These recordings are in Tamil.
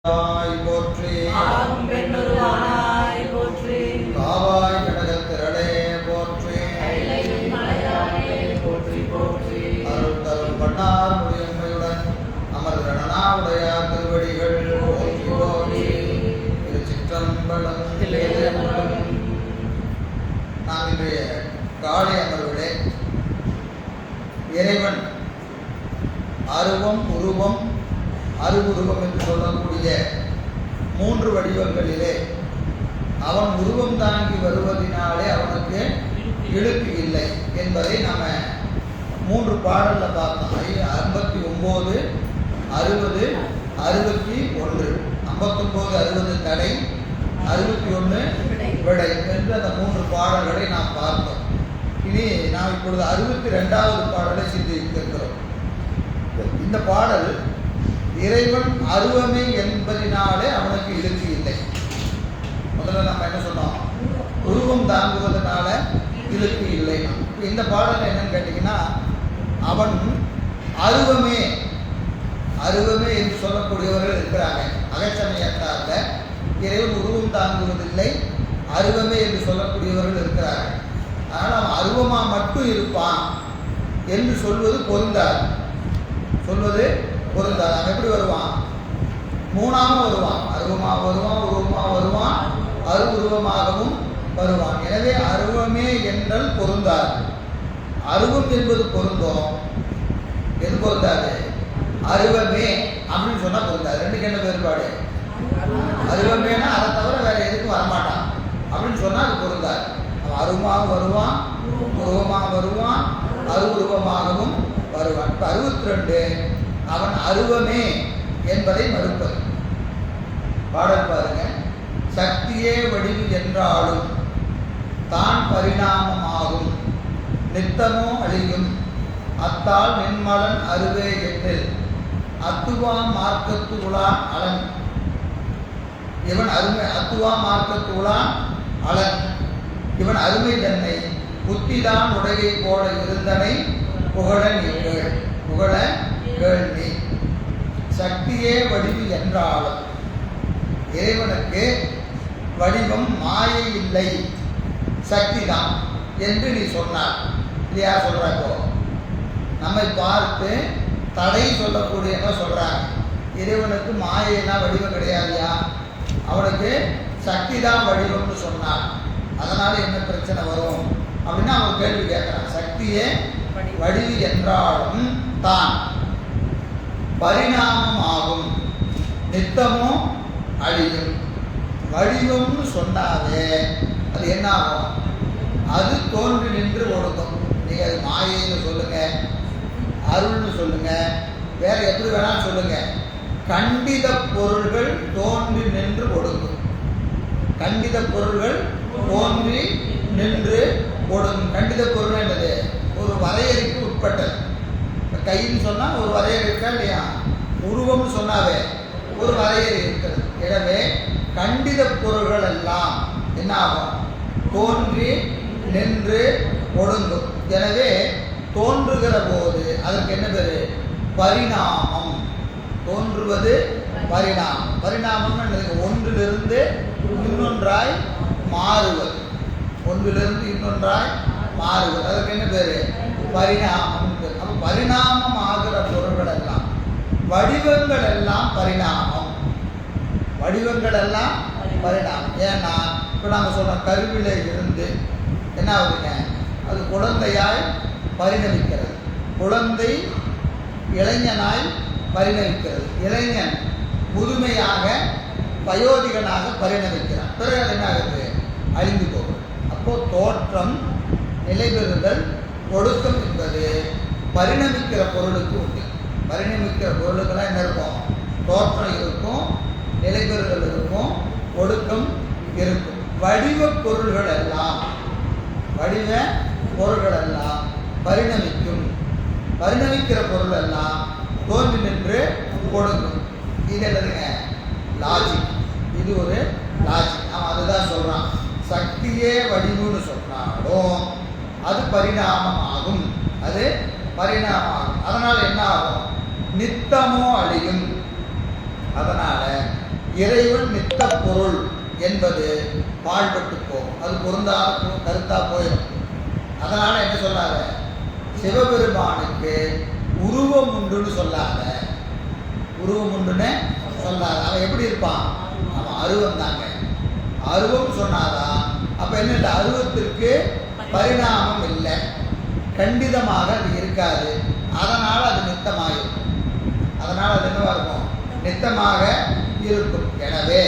போற்றி பெண்ணுருவானாய் போற்றி காவாய் கடகத்திரளே போற்றி போற்றி போற்றி அருள் தரும் பண்ணார் முடியன்மையுடன் அமர்தனாவுடைய திருவடிகள் போற்றி போற்றி திருச்சிற்றம்பலம். நாம் இன்றைய காலை அமர்விலே இறைவன் அருவம் உருவம் அருவுருவம் என்று சொல்லக்கூடிய மூன்று வடிவங்களிலே அவன் உருவம் தாங்கி வருவதனாலே அவனுக்கு இழுக்கு இல்லை என்பதை நம்ம மூன்று பாடலில் பார்த்தோம். 59, 60, 61. 59, 60 தடை, 61 விடை என்று அந்த மூன்று பாடல்களை நாம் பார்த்தோம். இனி நாம் இப்பொழுது 62வது பாடலை சிந்திக்கிறோம். இந்த பாடல் இறைவன் அருவமே என்பதனாலே அவனுக்கு இழுக்கு இல்லை. முதல்ல நம்ம என்ன சொன்னோம்? உருவம் தாங்குவதனால இழுக்கு இல்லை. இந்த பாடல் என்னன்னு கேட்டீங்கன்னா, அவன் அருவமே அருவமே என்று சொல்லக்கூடியவர்கள் இருக்கிறாங்க. அகச்சமயத்தால இறைவன் உருவம் தாங்குவதில்லை, அருவமே என்று சொல்லக்கூடியவர்கள் இருக்கிறார்கள். அதனால் அவன் அருவமா மட்டும் இருப்பான் என்று சொல்வது பொருந்தாது. அவன் எப்படி வருவான்? மூணாவும் வருவான். அருவமா வருவான், உருவமா வருவான், அருவுருவமாகவும் வருவான். எனவே அருவமே என்றால் பொருந்தாது. அருவம் என்பது பொருந்தும், எது பொருந்தாது? அருவமே அப்படின்னு சொன்னா பொருந்தாது. ரெண்டுக்கு என்ன வேறுபாடு? அருவமேனா அதை தவிர வேற எதுக்கும் வரமாட்டான் அப்படின்னு சொன்னா அது பொருந்தாது. அவன் அருவமாக வருவான், உருவமாக வருவான், அருவுருவமாகவும் வருவான். இப்போ 62 அவன் அருவமே என்பதை மறுப்பது. பாடல் பாருங்க. சக்தியே வடிவு என்றாலும் தான் பரிணாமமாகும், நித்தமோ அழியும் அத்தால் நின்மலன் அருவே எட்டில் அத்துவா மார்க்கத்து உளான் அலன். இவன் அருமை அத்துவா மார்க்கத்து உளான் அலன். இவன் அருமை தன்னை புத்திதான் உடையை போல இருந்தனை புகழ நீங்கள் புகழ கேள்வி. சக்தியே வடிவு என்றாலும் இறைவனுக்கு வடிவம் மாயை இல்லை, சக்தி தான் என்று நீ சொன்னார் இல்லையா? சொல்றப்போ நம்மை பார்த்து தடை சொல்லக்கூடியவங்க சொல்றாங்க, இறைவனுக்கு மாயைனா வடிவம் கிடையாதுயா, அவனுக்கு சக்தி தான் வடிவம்னு சொன்னார். அதனால என்ன பிரச்சனை வரும் அப்படின்னு அவன் கேள்வி கேட்கிறான். சக்தியே வடிவு என்றாலும் தான் பரிணாமம் ஆகும், நித்தமும் அழியும். வடிவம்னு சொன்னாவே அது என்ன ஆகும்? அது தோன்றி நின்று ஒடுக்கும். நீங்க அது மாயைன்னு சொல்லுங்க, அருள்னு சொல்லுங்க, வேற எப்படி வேணாலும் சொல்லுங்க. கண்டித பொருள்கள் தோன்றி நின்று ஒடுக்கும். கண்டித பொருள்கள் தோன்றி நின்று ஒடுங்கும். கண்டித பொருள் என்னது? ஒரு வரையறைக்கு உட்பட்டது. கைன்னு சொன்னால் ஒரு வரையறை இருக்கா இல்லையா? உருவம்னு சொன்னாவே ஒரு வரையறை இருக்கிறது. எனவே கண்டித பொருள்கள் எல்லாம் என்ன ஆகும்? தோன்றி நின்று ஒடுங்கும். எனவே தோன்றுகிற போது அதற்கு என்ன பேரு? பரிணாமம். தோன்றுவது பரிணாமம். பரிணாமம் ஒன்றிலிருந்து இன்னொன்றாய் மாறுவது. ஒன்றிலிருந்து இன்னொன்றாய் மாறுவது, அதற்கு என்ன பேரு? பரிணாமம். அப்ப பரிணாமம் ஆகிற பொருள்கள் எல்லாம், வடிவங்கள் எல்லாம் பரிணாமம். வடிவங்கள் எல்லாம் பரிணாமம். ஏன்னா இப்போ நாங்கள் சொல்றோம், கருவில இருந்து என்ன ஆகுதுங்க? அது குழந்தையாய் பரிணமிக்கிறது. குழந்தை இளைஞனாய் பரிணமிக்கிறது. இளைஞன் முதுமையாக வயோதிகனாக பரிணமிக்கிறான். பிறகு அது என்ன ஆகுது? அழிந்து போகும். அப்போ தோற்றம், நிலைபெறுதல், ஒடுக்கம் என்பது பரிணமிக்கிற பொருளுக்கு உண்டு. பரிணமிக்கிற பொருளுக்கெல்லாம் என்ன இருக்கும்? தோற்றம் இருக்கும், நிலைபெறுதல் இருக்கும், ஒடுக்கம் இருக்கும். வடிவ பொருள்கள் எல்லாம் பரிணமிக்கும். பரிணமிக்கிற பொருள் எல்லாம் தோன்றி நின்று கொடுக்கும். இது என்னதுங்க? லாஜிக். இது ஒரு லாஜிக். அவன் அதுதான் சொல்றான். சக்தியே வடிவுன்னு சொன்னாலும் அது பரிணாமம் ஆகும். அது பரிணாமம் ஆகும். அதனால என்ன ஆகும்? நித்தமோ அழியும். அதனால இறைவன் நித்த பொருள் என்பது பாழ்பட்டு போகும். அது பொருந்தாத கருத்தா போயிடும். அதனால என்ன சொல்லாத, சிவபெருமானுக்கு உருவம் உண்டுன்னு சொல்லாத, உருவம் உண்டுன்னு சொல்லாத. அவன் எப்படி இருப்பான்? அவன் அருவம் தாங்க. அருவம் சொன்னாதான் அப்ப என்ன இல்லை, அருவத்திற்கு பரிணாமம் இல்லை, கண்டிதமாக அது இருக்காது. அதனால அது நித்தமாயிருக்கும். அதனால அது என்னவா இருக்கும்? நித்தமாக இருக்கும். எனவே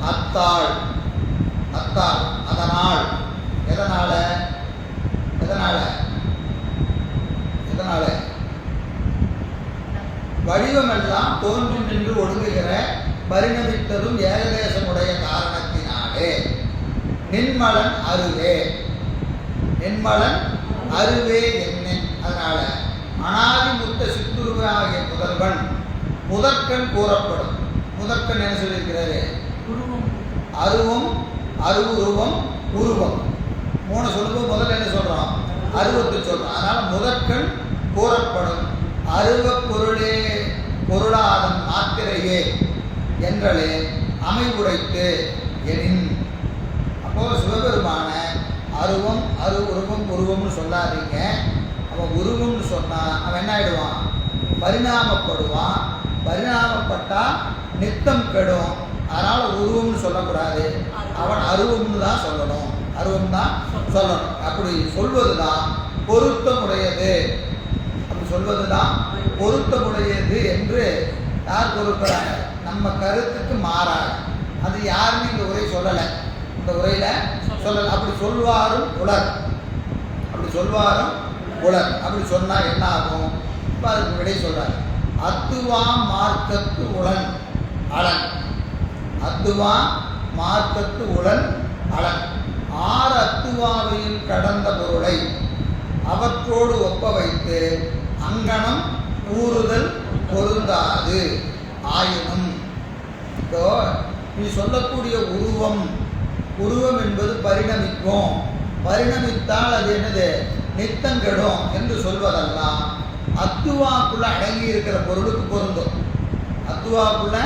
அத்தாள் அத்தாள் அதனால் எதனால எதனால எதனால வடிவமெல்லாம் தோன்றி நின்று ஒடுங்குகிற பரிணமித்ததும் ஏகதேசமுடைய காரணத்தினாலே நின்மலன் அருவே, நின்மலன் அருவே என்ன. அதனால அனாதிமுத்த சித்துருவாகிய முதல்வன் முதற்கண் கூறப்படும். முதற்கண் என்ன சொல்லியிருக்கிறாரு? அருவம், அருவுருவம், உருவம். மூணு சொல்லும்போது முதல்ல என்ன சொல்றோம்? அருவத்தை சொல்றோம். அதனால முதற்கண் கூறப்படும் அருவ பொருளே பொருளாதன் மாத்திரையே என்றலே அமைவுடைத்து எனின். அப்போ சிவபெருமான அருவம், உருவம், உருவம்னு சொல்லாதீங்க. அவன் உருவம்னு சொன்னா அவன் என்ன ஆயிடுவான்? பரிணாமப்படுவான். பரிணாமப்பட்டா நித்தம் கெடும். அதனால உருவம்னு சொல்லக்கூடாது, அவன் அருவம்னு தான் சொல்லணும். அருவம் தான் சொல்லணும். அப்படி சொல்வதுதான் பொருத்தமுடையது. அப்படி சொல்வதுதான் பொருத்தமுடையது என்று யார் பொருட்கிறாங்க? நம்ம கருத்துக்கு மாறாக. அது யாருன்னு இந்த உரை சொல்லலை, இந்த உரையில சொல்லலை. அப்படி சொல்வாரும் உலர், அப்படி சொல்வாரும் உலர். அப்படி சொன்னா என்ன ஆகும்? இப்போ அதுக்கு விடை சொல்றாரு. அத்துவா மார்க்கத்து உளன் அலன், அத்துவா மார்க்கத்து உளன் அலன். ஆறு அத்துவாவையில் கடந்த பொருளை அவற்றோடு ஒப்ப வைத்து அங்கனம் கூறுதல் பொருந்தாது ஆயினும். இப்போ நீ சொல்லக்கூடிய உருவம், உருவம் என்பது பரிணமிக்கும், பரிணமித்தால் அது என்னது? நித்தங்கெடும் என்று சொல்வதெல்லாம் அத்துவாக்குள்ள அடங்கி இருக்கிற பொருளுக்கு பொருந்தும். அத்துவாக்குள்ள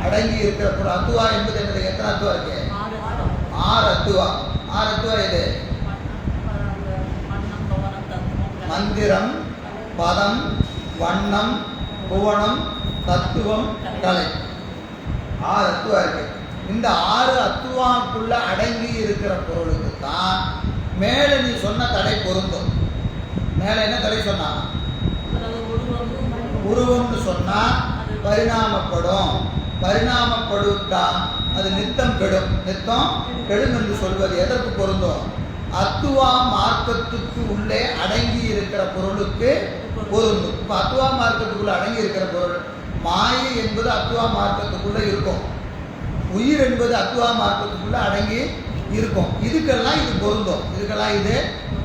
அடங்கி இருக்கிற பொருள். அத்துவா என்பது என்னது? எத்தனை அத்துவா இருக்கு? ஆறு அத்துவா. ஆறு அத்துவா எது? மந்திரம், பதம், வண்ணம், புவனம், தத்துவம், கலை. ஆறு அத்துவா இருக்கு. இந்த ஆறு அத்துவாக்குள்ள அடங்கி இருக்கிற பொருளுக்கு தான் மேல நீ சொன்ன தடை பொருந்தும். மேல என்ன தடை சொன்னா? உருவம்னு சொன்னா பரிணாமப்படும். பரிணாமப்படுத்தா அது நித்தம் கெடும். நித்தம் கெடும் என்று சொல்வது எதற்கு பொருந்தும்? அத்துவா மார்க்கத்துக்கு உள்ளே அடங்கி இருக்கிற பொருளுக்கு பொருந்தும். இப்போ அத்துவா மார்க்கத்துக்குள்ள அடங்கி இருக்கிற பொருள் மாயை என்பது அத்துவா மார்க்கத்துக்குள்ள இருக்கும். உயிர் என்பது அத்துவா மார்க்கத்துக்குள்ள அடங்கி இருக்கும். இதுக்கெல்லாம் இது பொருந்தும். இதுக்கெல்லாம் இது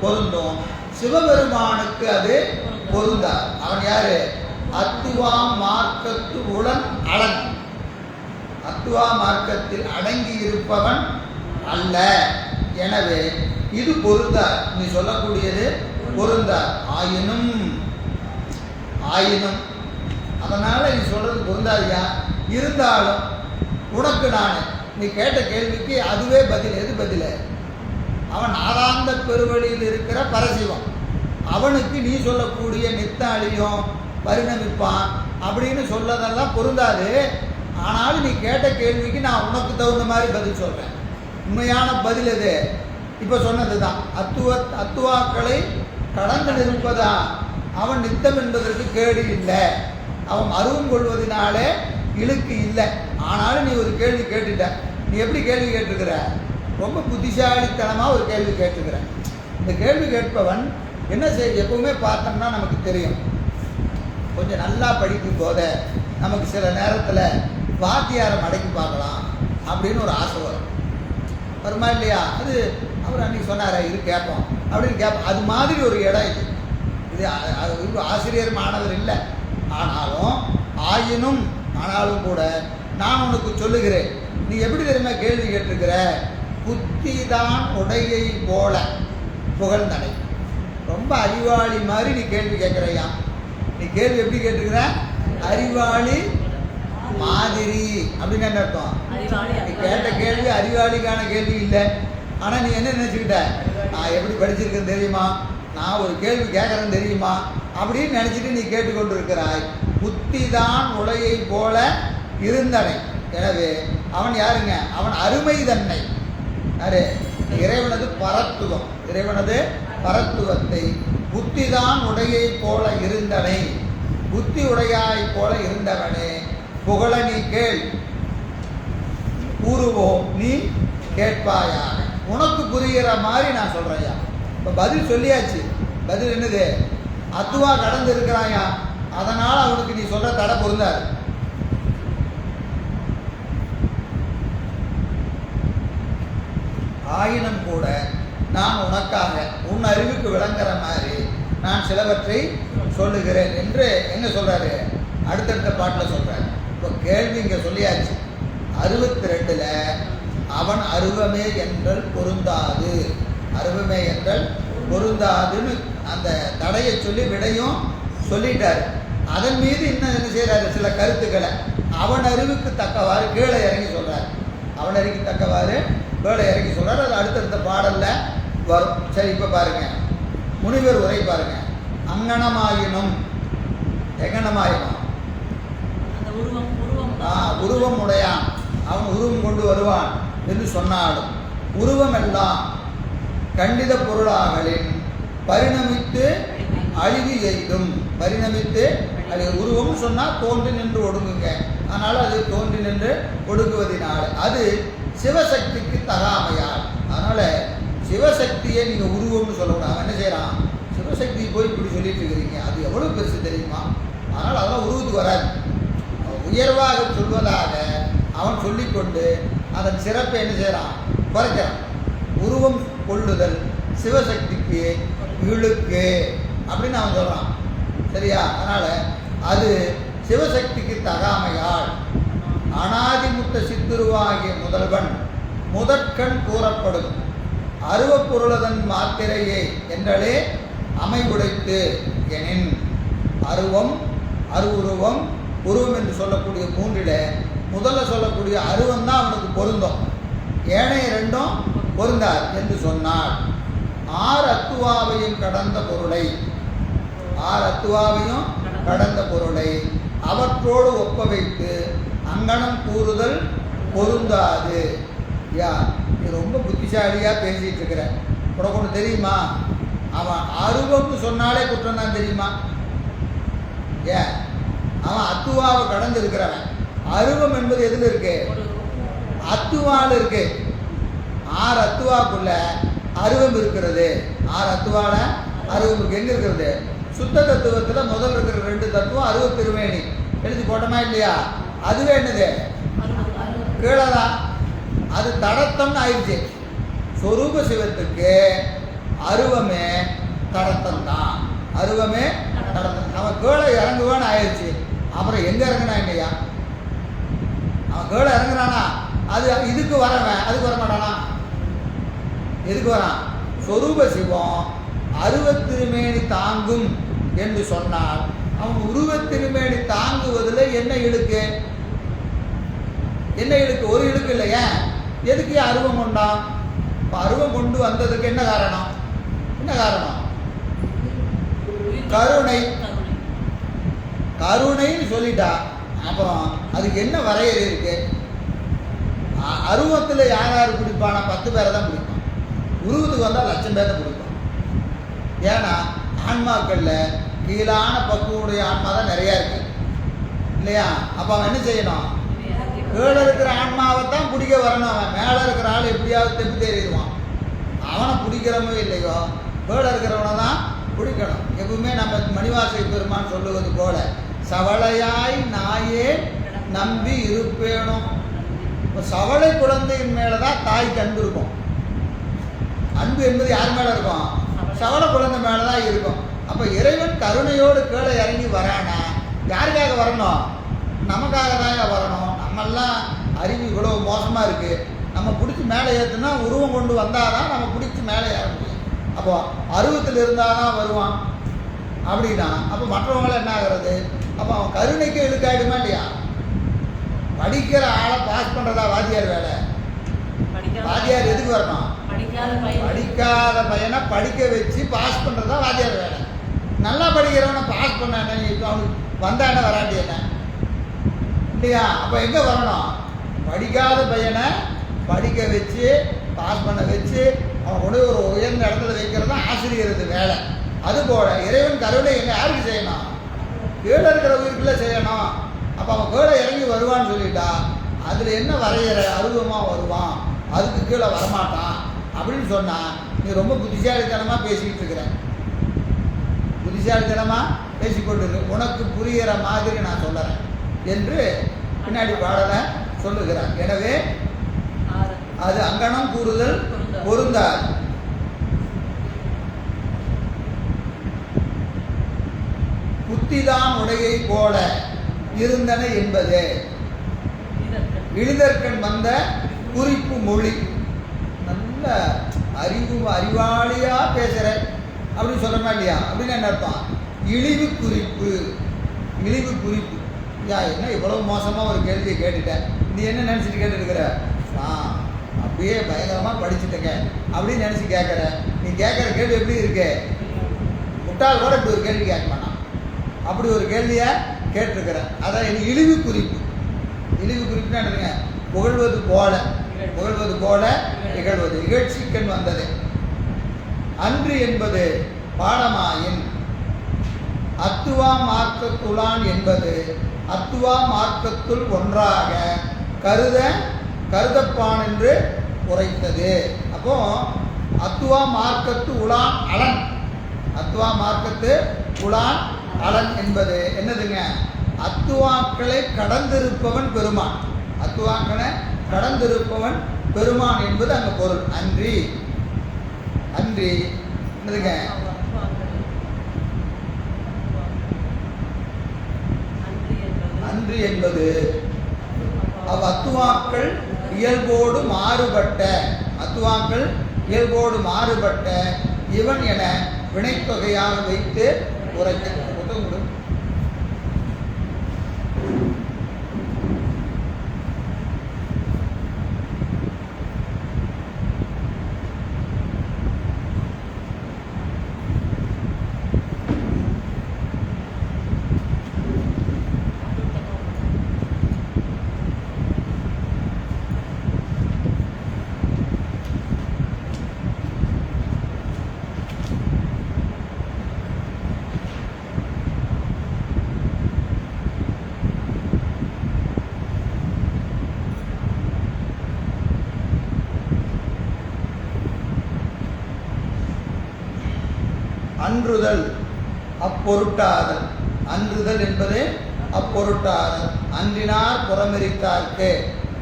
பொருந்தும். சிவபெருமானுக்கு அது பொருந்தார். அவன் யாரு? அத்துவா மார்க்கத்து உளன் அலன். அத்துவா மார்க்கத்தில் அடங்கி இருப்பவன் அல்ல. எனவே இது பொருந்தார். நீ சொல்லக்கூடியது பொருந்தார். ஆயினும் ஆயினும் அதனால நீ சொல்றது பொருந்தாதியா. இருந்தாலும் உனக்கு நான் நீ கேட்ட கேள்விக்கு அதுவே பதில். எது பதில்? அவன் ஆறாந்த பெருவழியில் இருக்கிற பரசிவம். அவனுக்கு நீ சொல்லக்கூடிய நித்த அழியும், பரிணமிப்பான் அப்படின்னு சொல்லதெல்லாம் பொருந்தாது. ஆனாலும் நீ கேட்ட கேள்விக்கு நான் உனக்கு தகுந்த மாதிரி பதில் சொல்கிறேன். உண்மையான பதில் எது? இப்போ சொன்னது தான். அத்துவாக்களை கடந்து நிற்பதா அவன் நித்தம் என்பதற்கு கேடு இல்லை. அவன் அருவம் கொள்வதனாலே இழுக்கு இல்லை. ஆனாலும் நீ ஒரு கேள்வி கேட்டுட்ட. நீ எப்படி கேள்வி கேட்டிருக்கிற? ரொம்ப புத்திசாலித்தனமாக ஒரு கேள்வி கேட்டிருக்கிற. இந்த கேள்வி கேட்பவன் என்ன செய்ய? எப்பவுமே பார்த்தோம்னா நமக்கு தெரியும், கொஞ்சம் நல்லா படிக்கும் போத நமக்கு சில நேரத்தில் வாத்தியாரை மடக்கி பார்க்கலாம் அப்படின்னு ஒரு ஆசை வரும். வருமா இல்லையா? அது அவர் அன்றைக்கி சொன்னார், இது கேட்போம் அப்படின்னு கேட்போம். அது மாதிரி ஒரு இடம் இது. இது ஆசிரியர் மாணவர் இல்லை. ஆனாலும் கூட நான் உனக்கு சொல்லுகிறேன். நீ எப்படி தெரியுமா கேள்வி கேட்டிருக்கிற? புத்தி தான் உடையை போல புகழ்ந்தடை. ரொம்ப அறிவாளி மாதிரி நீ கேள்வி கேட்குறையா. நீ கேள்வி எப்படி கேட்டிருக்கிற? அறிவாளி மாதிரி அப்படின்னு என்ன அர்த்தம்? நீ கேட்ட கேள்வி அறிவாளிக்கான கேள்வி இல்லை. ஆனால் நீ என்ன நினச்சிக்கிட்ட, நான் எப்படி படிச்சிருக்கேன்னு தெரியுமா, நான் ஒரு கேள்வி கேட்குறேன்னு தெரியுமா அப்படின்னு நினச்சிட்டு நீ கேட்டுக்கொண்டு இருக்கிறாய். புத்தி தான் உலையை போல இருந்தனை. எனவே அவன் யாருங்க? அவன் அருமை தன்னை, யாரு? இறைவனது பரத்துவம், இறைவனது பரத்துவத்தை புத்தி தான் உடையை போல இருந்தனை, புத்தி உடையாய் போல இருந்தவனே புகழ நீ கேள், கூறுவோம் நீ கேட்பாயாக. உனக்கு புரிகிற மாதிரி நான் சொல்றேயா. இப்போ பதில் சொல்லியாச்சு. பதில் என்னது? அத்துவா கடந்து இருக்கிறாயா, அதனால அவனுக்கு நீ சொல்ற தடை பொருந்தாது. ஆயினும் கூட நான் உனக்காக உன் அறிவுக்கு விளங்குற மாதிரி நான் சிலவற்றை சொல்லுகிறேன் என்று எங்க சொல்றாரு? அடுத்தடுத்த பாட்டில் சொல்றாரு. இப்போ கேள்வி இங்க சொல்லியாச்சு. 62ல் அவன் அருவமே என்றல் பொருந்தாது, அருவமே என்றல் பொருந்தாதுன்னு அந்த தடையை சொல்லி விடையும் சொல்லிட்டாரு. அதன் மீது இன்னும் என்ன செய்யறாரு? சில கருத்துக்களை அவன் அறிவுக்கு தக்கவாறு கீழே இறங்கி சொல்றாரு. அவன் அறிவுக்கு தக்கவாறு கீழே இறங்கி சொல்றாரு. அது அடுத்தடுத்த பாடல்ல வரும். சரி, இப்போ பாருங்க, முனிவர் உரை பாருங்க. அங்கனமாயினும் எங்கனமாயினும் உருவம் உடையான், அவன் உருவம் கொண்டு வருவான் என்று சொன்னாலும் உருவம் எல்லாம் கண்டித பொருளாகளின் பரிணமித்து அழிவு எய்தும். பரிணமித்து உருவம் சொன்னால் தோன்றி நின்று ஒடுங்குங்க, அதனால் அது தோன்றி நின்று ஒடுங்குவதினால அது சிவசக்திக்கு தகாமையால். அதனால் சிவசக்தியை நீங்கள் உருவம்னு சொல்லக்கூடாது. அவன் என்ன செய்கிறான்? சிவசக்தி போய் இப்படி சொல்லிட்டு இருக்கிறீங்க, அது எவ்வளோ பெருசு தெரியுமா, அதனால் அதெல்லாம் உருவத்துக்கு வராது. உயர்வாக சொல்வதாக அவன் சொல்லிக்கொண்டு அதன் சிறப்பை என்ன செய்கிறான்? குறைக்கிறான். உருவம் கொள்ளுதல் சிவசக்திக்கு இழுக்கு அப்படின்னு அவன் சொல்கிறான். சரியா? அதனால் அது சிவசக்திக்கு தகாமையால் அனாதிமுத்த சித்துருவாகிய முதல்வன் முதற்கண் கூறப்படும் அருவப்பொருளதன் மாத்திரையே என்றே அமைவுடைத்து எனின் அருவம் அருவுருவம் உருவம் என்று சொல்லக்கூடிய மூன்றில் முதல்ல சொல்லக்கூடிய அருவம் தான் அவனுக்கு பொருந்தும், ஏனைய ரெண்டும் பொருந்தார் என்று சொன்னார். 6 அத்துவாவையும் கடந்த பொருளை, 6 அத்துவாவையும் கடந்த பொருளை அவற்றோடு ஒப்ப வைத்து அங்கனம் கூறுதல் பொருந்தாது. யா, நீ ரொம்ப புத்திசாலியாக பேசிகிட்டு இருக்கிற. உனக்கு ஒன்று தெரியுமா? அவன் அருவம்னு சொன்னாலே குற்றம் தான் தெரியுமா? ஏன்? அவன் அத்துவாவை கடந்து இருக்கிறவன். அருவம் என்பது எதில் இருக்கு? அத்துவால் இருக்கு. 6 அத்துவாக்குள்ள அருவம் இருக்கிறது. 6 அத்துவால அருவம் இருக்கு. எங்க இருக்கிறது? சுத்த தத்துவத்தில் முதல் இருக்கிற 2 தத்துவம் அருவ திருமேனி எழுதி போட்டோமா இல்லையா? அதுவே என்னது? கீழதான். அது தடத்தம்னு ஆயிடுச்சு. சொரூப சிவத்துக்கு அருவமே தடத்தம் தான். அருவமே தடத்தம். அவன் கீழே இறங்குவான்னு ஆயிடுச்சு. அப்புறம் எங்க இறங்கினா இல்லையா? அவன் கீழே இறங்குறானா? அது இதுக்கு வரவன் அதுக்கு வர மாட்டானா? எதுக்கு வரான்? சொரூப சிவம் அருவத்திருமேனி தாங்கும் என்று சொன்னால் அவன் உருவத்திருமேனி தாங்குவதில் என்ன இழுக்கு? என்ன இழுக்கு? ஒரு இழுக்கு இல்லையா? எதுக்கு அருவம் கொண்டான்? இப்போ அருவம் கொண்டு வந்ததுக்கு என்ன காரணம்? என்ன காரணம்? கருணை. கருணைன்னு சொல்லிட்டா அப்புறம் அதுக்கு என்ன வரையறை இருக்கு? அருவத்தில் யார் யார் பிடிப்பானா? 10 பேரை தான் பிடிப்பான். உருவத்துக்கு வந்தால் 1,00,000 பேரை பிடிப்பான். ஏன்னா ஆன்மாக்களில் கீழான பக்குவடைய ஆன்மா தான் நிறையா இருக்கு இல்லையா? அப்போ அவன் என்ன செய்யணும்? கீழே இருக்கிற ஆன்மாவை தான் பிடிக்க வரணும். அவன் மேலே இருக்கிற ஆள் எப்படியாவது தெப்பி தெரியுவான். அவனை பிடிக்கிறமோ இல்லையோ கீழே இருக்கிறவனை தான் பிடிக்கணும். எப்பவுமே நம்ம மணிவாசை பெருமான் சொல்லுவது போல சவளையாய் நாயே நம்பி இருப்பேனும். இப்போ சவளை குழந்தையின் மேலே தான் தாய்க்கு அன்பு இருக்கும். அன்பு என்பது யார் மேலே இருக்கும்? சவளை குழந்தை மேலே தான் இருக்கும். அப்போ இறைவன் கருணையோடு கீழே இறங்கி வரானா யாருக்காக வரணும்? நமக்காக தான் வரணும். நம்மெல்லாம் அறிவு இவ்வளோ மோசமாக இருக்குது. நம்ம பிடிச்சி மேலே ஏற்றுனா உருவம் கொண்டு வந்தால் தான் நம்ம பிடிச்சி மேலே ஏற முடியும். அப்போ அருவத்தில் இருந்தால் தான் வருவான் அப்படின்னா அப்போ மற்றவங்களாம் என்ன ஆகிறது? அப்போ அவன் கருணைக்கு இழுக்காயிடுமா இல்லையா? படிக்கிற ஆளை பாஸ் பண்ணுறதா வாத்தியார் வேலை? வாத்தியார் எதுக்கு வரணும்? படிக்காத பையனை படிக்க வச்சு பாஸ் பண்ணுறதா வாத்தியார் வேலை. நல்லா படிக்கிறவனை பாஸ் பண்ண அவனுக்கு வந்தானே வராட்டி என்ன இல்லையா? அப்போ எங்கே வரணும்? படிக்காத பையனை படிக்க வச்சு பாஸ் பண்ண வச்சு அவன் கொண்டு ஒரு உயர்ந்த இடத்துல வைக்கிறது தான் ஆசிரியரது வேலை. அதுபோல் இறைவன் கருணை எங்கே யாருக்கு செய்யணும்? கீழே இருக்கிற உயிருக்குள்ளே செய்யணும். அப்போ அவன் கீழே இறங்கி வருவான்னு சொல்லிட்டா அதில் என்ன வரைகிற அருவமாக வருவான், அதுக்கு கீழே வரமாட்டான் அப்படின்னு சொன்னால் நீ ரொம்ப புத்திசாலித்தனமாக பேசிக்கிட்டு இருக்கிற. புத்திசாலித்தனமாக பேசிக்கொண்டு உனக்கு புரிகிற மாதிரி நான் சொல்லுறேன் என்று பின்னாடி பாடலை சொல்லுகிறார். எனவே அது அங்கனம் கூறுதல் பொருந்தார். புத்திதான் உடையை போல இருந்தன என்பது இழுதற்கண் வந்த குறிப்பு மொழி. நல்ல அறிவாளியா பேசுற அப்படின்னு சொல்லணுமா இல்லையா? அப்படின்னு என்ன அர்த்தம்? இழிவு குறிப்பு. இழிவு குறிப்பு. யா என்ன இவ்வளவு மோசமாக ஒரு கேள்வியை கேட்டுட்டேன், நீ என்ன நினச்சிட்டு கேட்டுருக்கிற? அப்படியே பயங்கரமாக படிச்சுட்டேங்க அப்படின்னு நினச்சி கேட்குற. நீ கேட்குற கேள்வி எப்படி இருக்கு? முட்டாள் கூட இப்படி ஒரு கேள்வி கேட்க மாட்டான். அப்படி ஒரு கேள்வியை கேட்டிருக்கிற. அதான் இது இழிவு குறிப்பு. இழிவு குறிப்புன்னா என்னங்க? புகழ்வது போல, புகழ்வது போல நிகழ்வது, இகழ்ச்சிக்கண் வந்தது. அன்று என்பது பாடமாயின் அத்துவா மார்க்கத்துளான் என்பது அத்துவா மார்க்கத்துள் ஒன்றாக கருதப்பான் என்று உரைத்தது. அப்போ அத்துவா மார்க்கத்து உலான் அலன், அத்துவா மார்க்கத்து உலான் அலன் என்பது என்னதுங்க? அத்துவாக்களை கடந்திருப்பவன் பெருமான். அத்துவாக்களை கடந்திருப்பவன் பெருமான் என்பது அங்கே பொருள். அன்றி அன்றி என்னதுங்க? அன்றி என்பது அத்துவாக்கள் இயல்போடு மாறுபட்ட, அத்துவாக்கள் இயல்போடு மாறுபட்ட இவன் என வினைத்தொகையாக வைத்து உரைக்க. அன்றுதல் அப்பொருட்டாதல். அன்றுதல் என்பது அப்பொருட்டாதல். அன்றினார் புறமெரித்தார்க்கு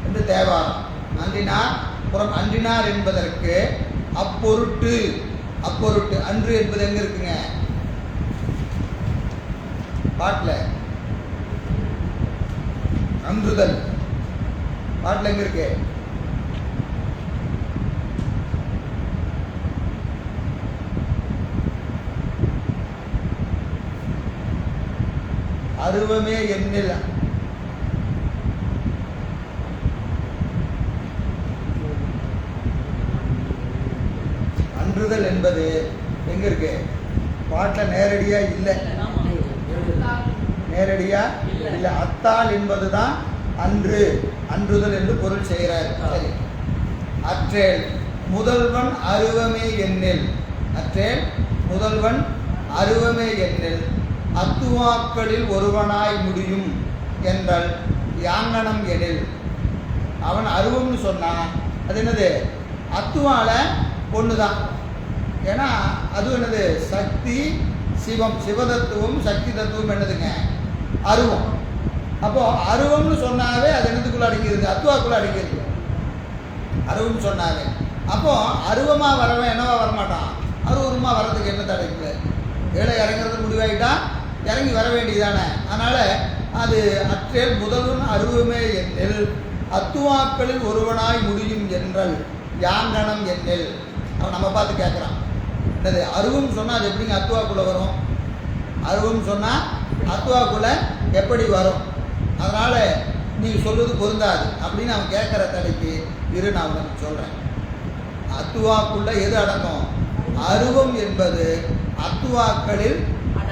என்று தேவாரம். அன்றினார் புறம், அன்றினார் என்பதற்கு அப்பொருட்டு. அப்பொருட்டு அன்று என்பது எங்க இருக்குங்க? பாட்டில் அன்றுதல் பாட்டில் எங்க இருக்கு? அருவமே எண்ணில். அன்றுதல் என்பது எங்க இருக்கு? பாட்டில் நேரடியா இல்லை, நேரடியா இல்லை. அத்தால் என்பதுதான் அன்று, அன்றுதல் என்று பொருள் செய்கிறார். சரி. அற்றேல் முதல்வன் அருவமே எண்ணில். அற்றேல் முதல்வன் அருவமே எண்ணில் அத்துவாக்களில் ஒருவனாய் முடியும் என்றால் யாங்கனம் எனில். அவன் அருவம்னு சொன்னான். அது என்னது? அத்துவால ஒன்று தான். ஏன்னா அது என்னது? சக்தி சிவம், சிவதத்துவம் சக்தி தத்துவம் என்னதுங்க? அருவம். அப்போ அருவம்னு சொன்னாவே அது என்னதுக்குள்ள அடிக்கிறது? அத்துவாக்குள்ள அடிக்கிறது. அருவம் சொன்னாவே அப்போ அருவமா வரவன் என்னவா வரமாட்டான்? அருவமா வர்றதுக்கு என்ன தடைக்கு? ஏழை இறங்குறது முடிவாயிட்டா இறங்கி வர வேண்டியதானே. அதனால அது அற்றேல் முதல்வன் அருவமே எண்ணில் அத்துவாக்களில் ஒருவனாய் முடியும் என்றால் யாங்கனம் எண்ணில். அவன் நம்ம பார்த்து கேட்குறான், என்னது அருவம் சொன்னால் அது எப்படிங்க அத்துவாக்குள்ளே வரும்? அருவம் சொன்னால் அத்துவாக்குள்ளே எப்படி வரும்? அதனால் நீங்கள் சொல்வது பொருந்தாது அப்படின்னு அவன் கேட்குற தடைக்கு இரு நான் உனக்கு சொல்கிறேன். அத்துவாக்குள்ள எது அடங்கும்? அருவம் என்பது அத்துவாக்களில்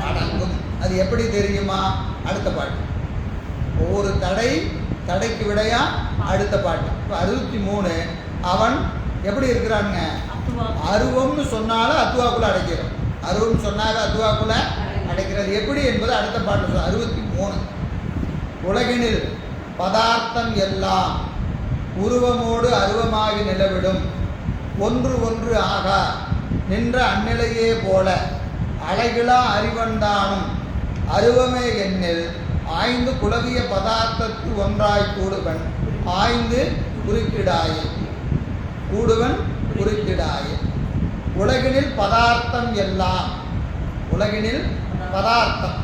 அடங்கும். அது எப்படி தெரியுமா? அடுத்த பாட்டு. ஒவ்வொரு தடைக்கு விடையா அடுத்த பாட்டு. இப்போ 63 அவன் எப்படி இருக்கிறானுங்க? அருவம்னு சொன்னாலும் அத்துவாக்குள்ள அடைக்கிறோம். அருவம் சொன்னாலும் அத்துவாக்குள்ள அடைக்கிறது எப்படி என்பது அடுத்த பாட்டு சொல்ல. 63 உலகினில் பதார்த்தம் எல்லாம் உருவமோடு அருவமாகி நிலவிடும் ஒன்று ஒன்று ஆகா நின்ற அந்நிலையே போல அழகிலா அறிவந்தானும் அருவமே எண்ணில் ஆய்ந்து குலவிய பதார்த்தத்து ஒன்றாய் கூடுவன் ஆய்ந்து குறுக்கிடாயே கூடுவன் குறுக்கிடாயே. உலகினில் பதார்த்தம் எல்லாம் உலகினில் பதார்த்தம்